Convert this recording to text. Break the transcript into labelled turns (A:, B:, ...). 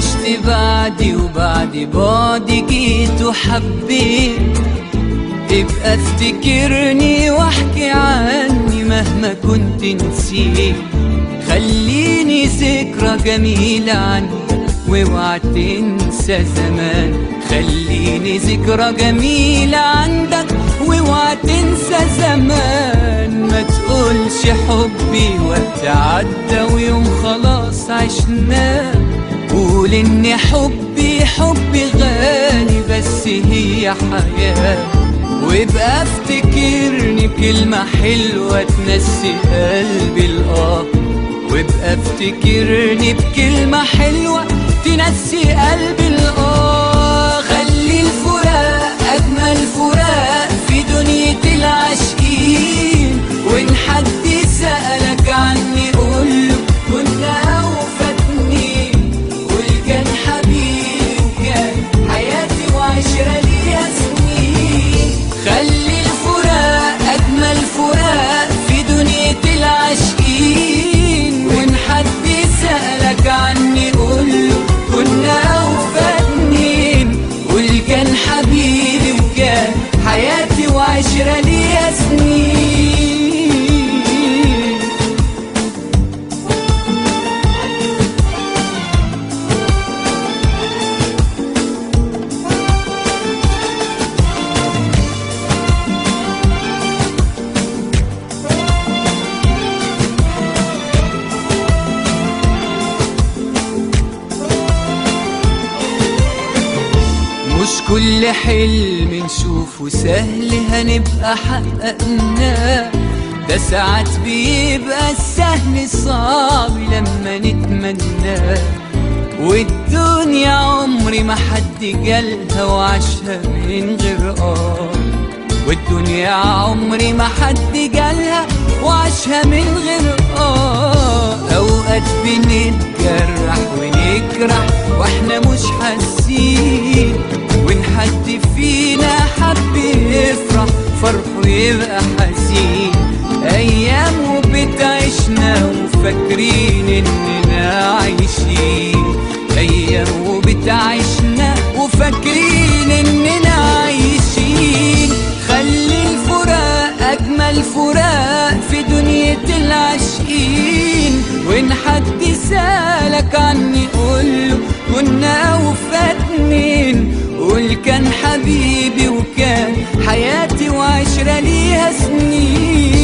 A: عشت بعدي وبعد بعدي جيت وحبيت. ابقى افتكرني واحكي عني مهما كنت نسيت. خليني ذكرى جميلة عنك واوعى تنسى زمان. خليني ذكرى جميلة عندك واوعى تنسى زمان. ما تقولش حبي وقت عدى ويوم خلاص عشناه. قول ان حبي غالي بس هي حياة. وابقى افتكرني بكلمة حلوة تنسي قلبي الآه. وابقى افتكرني بكلمة حلوة تنسي قلبي الآه. خلي الفراق أجمل فراق في دنيا العاشقين. وإن حد سألك عني قوله كنا وفاتني. قول كان حبيبي وكان حياتي وعشرة ليا سنين. خلي الفراق أجمل فراق في دنيا العاشقين. وإن حد سألك عني قوله كنا وفاتني. قول كان حبيبي وكان حياتي وعشرة ليا سنين. مش كل حلم نشوفه سهل هنبقى حققناه. ده ساعات بيبقى السهل صعب لما نتمناه. والدنيا عمري ما حد جالها وعاشها من غير والدنيا عمري ما حد جالها وعاشها من غير اوقات بنتجرح ونجرح واحنا مش حاسين. وإن حد فينا حب يفرح فرحه يبقى حزين. أيام وبتعيشنا وفاكرين إننا عايشين. أيام وبتعيشنا وفاكرين إننا عايشين. خلي الفراق أجمل فراق في دنيا العاشقين. وإن حد سألك عني قوله كنا وفاتنين. قول كان حبيبي وكان حياتي وعشرة ليها سنين.